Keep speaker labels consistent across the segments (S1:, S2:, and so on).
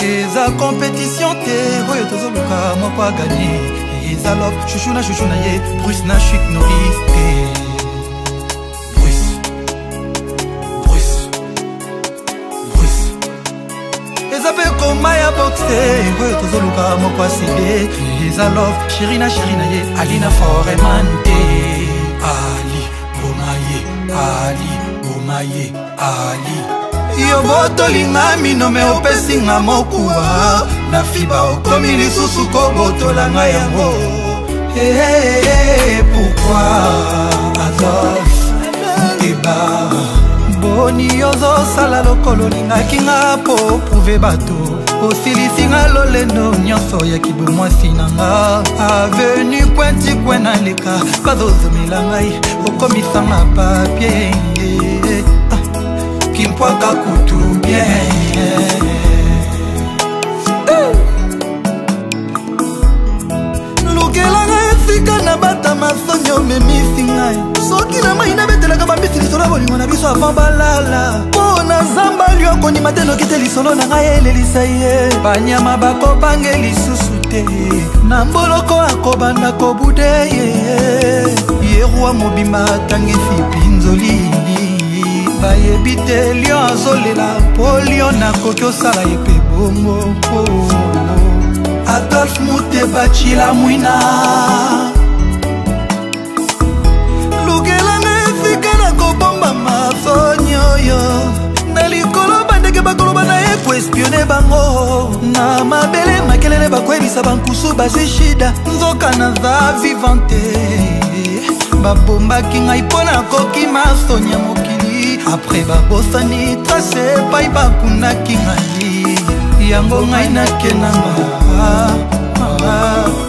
S1: eza compétition te oyo tozoluka moko aganye eza love chouchou na ye Bruce na Chic Norris te eza pe koma ya boxe oyo tozoluka moko aside eza love chéri na ye Alina Foreman te Ali Bomaye Ali yo botolinga minome opesinga mokuwa na fiba okomi lisusu kobotolanga yango pourquoi Adolphe Muteba boni ozosala lokolo lingaki nga po prouve bato osilisinga lolendo nyonso ya kibomwasi na nga avenu kwenti kwena leka bazozomela ngai okomisanga papie kimpwaka kutu bien lukelanga esika na bata masonyo memisi ngai soki na mai nabetelaka bambisi lisolo ya bolingo na biso avant balala mpo na zamba lioko ndima te noki te lisolo na ngai elelisa ye banyama bakobange lisusu te na mboloko akobanda kobude ye roi mobimba atangisi pinzoli bayebi te lion azolela mpo lion nakoki osala ye mpe bongo Adolphe Muteba Chila mwina lukelanga esika na kobomba masoni oyo na likolo bandeke bakoloba na ye koespione bango na mabele makelele bakoyebisa bankusu bazwi shida nzoka naza vivante babombaki ngai mpo nakoki masoni ya mokili apres babosani trase epai bakundaki ngai yango ngai nakenanga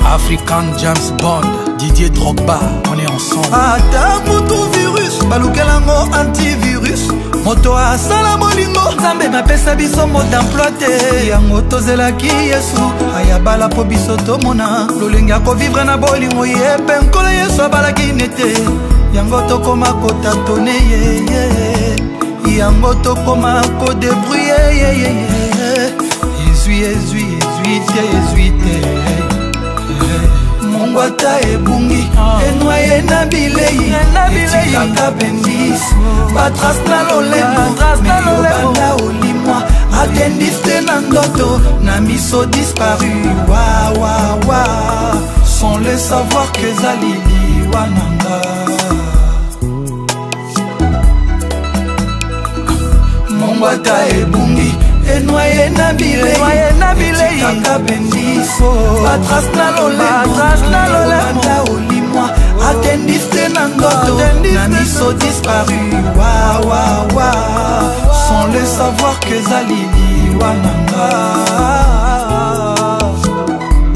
S1: African James Bond, Didier Drogba, on est ensemble. Ata kutu virus, balukelango antivirus. Moto asala bolingo, Nzambe mapesa biso mot d'emploi te. Yango tozelaki Yesu, ayabala po biso tomona. Lolenge ako vivre na bolingo yepe nkolo Yesu abalaki nete. Yango tokoma kotatone ye. Yango tokoma ko débrouiller Ezui Mongwata ebungi Enwaye na bilei Etikaka bendis Batras na lolemo Meyobanda olimwa Atendiste na ndoto Na miso disparu Wa Sans le savoir que zalili wananga Mongwata ebungi Enwaye na bilei Etikaka bendis Batras na lolemo Banda olimwa Atendiste na ndoto Na miso disparu Wa Sans le savoir que zalili wananga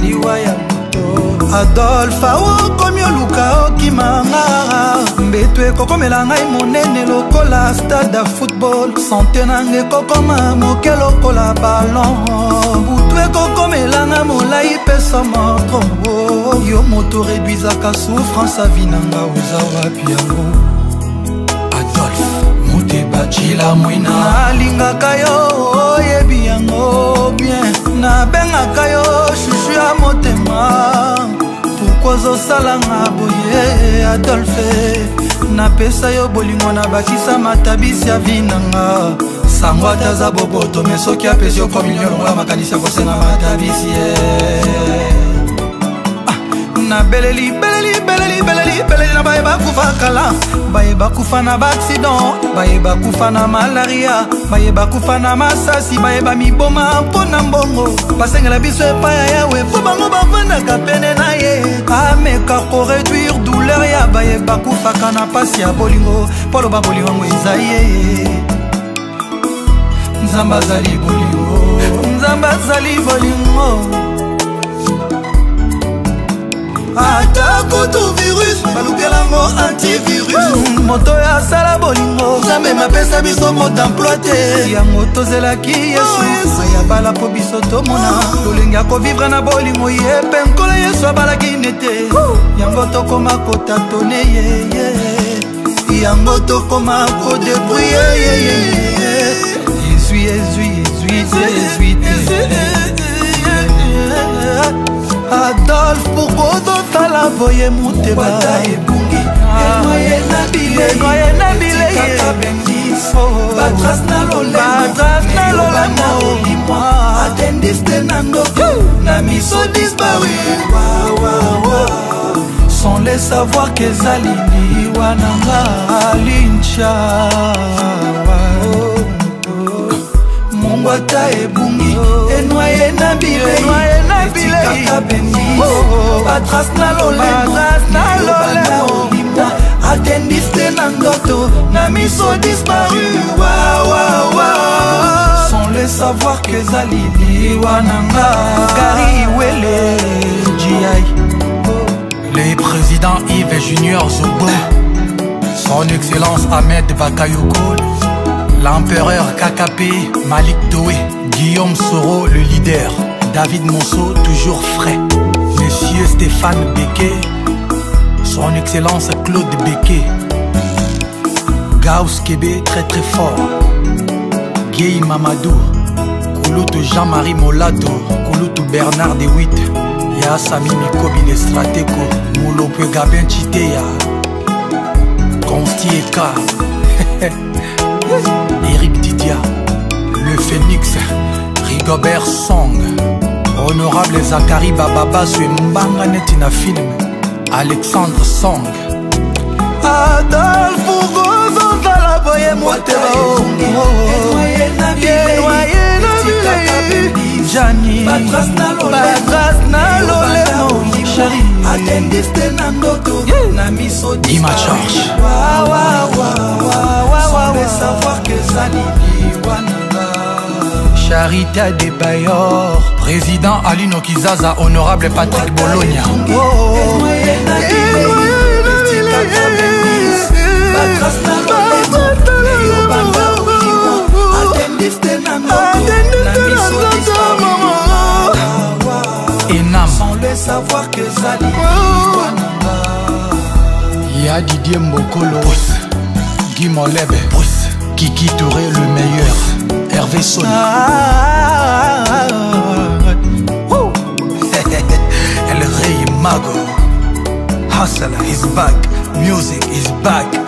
S1: Liwa ya moto Adolphe aokomi oluka okimanga mbeto ekokomela ngai monene lokola stade ya football sante nanga ekokoma moke lokola balon butu ekokomela nga molai pesa moko yo moto réduisaka souffrance avi nanga oza wapi yango Adolphe Muteba Chila mwina nalingaka yo oyebi yango bien nabengaka yo shushu ya motema pourkoi ozosalanga boye Adolphe napesa yo bolingo na bakisa matabisi ya vinanga sango ataza boboto me soki apesi yo komilio longola makanisi ya kosenga matabisi na beleli na baye bakufa kala baye bakufa na baaccident baye bakufa na malaria baye bakufa na masasi baye bamiboma mpo na mbongo basengela biso epai ya yawe mpo bango bavandaka pene na ye ameka koreduire douleur ya baye bakufaka na pasi ya bolingo mpo loba bolingo yango eza ye Nzambe azali bolingo ata kutu virus balukelango antivirus moto ya sala bolingo Nzambe mapesa biso mot d'emploi te yango tozelaki Yesu ayabala po biso tomona lolenge akovivre na bolingo yepe nkolo Yesu abalaki nete yango tokoma kotatone yango tokoma kodébrouiller ezui te boye moteba
S2: enoye na bilei
S1: batras na lolemo
S2: atendiste na ndoko na miso disparu
S1: sans les savoir kezali liwa nanga lincha
S2: mongwata ebungi enoye na bilei etikaka bendis batras na lolemo atendiste na ndoto na miso disparu
S1: sans les savoir kezali liwa nanga Gary Wele G.I. Les présidents Yves Junior Zobo, son excellence Ahmed Bakayoko, l'empereur KKP Malik Doué, Guillaume Soro le leader, David Monceau toujours frais, Monsieur Stéphane Becquet, son excellence Claude Becquet, Gauss Kébé très très fort, Guy Mamadou, Kouloutou Jean-Marie Molato, Kouloutou Bernard De Witt, Ya Sami Mikobi le Strateko, Moulope Gabin Chitea, Consti Eka, Eric Didia, le Phoenix, Rigobert Song, Honorable Zachary Bababa Mbanga Netina Film, Alexandre Song, Adolphe Gozo Zala Boye Moteba, Jani, Batras na lolemo, chéri,
S2: atendiste na ndoto na miso
S1: Dima George,
S2: sans le savoir que zali liwa nanga
S1: Charité Adebayor, président Alino Kizaza, honorable Patrick Bologna,
S2: batras na lolemo atendiste na ndoto na miso disparu sans le savoir que zali
S1: Y'a Didier Mbokolo, Guy Molebe, Kiki Touré le meilleur, Hervé Soni, El Rey Mago, Hustle is back, music is back.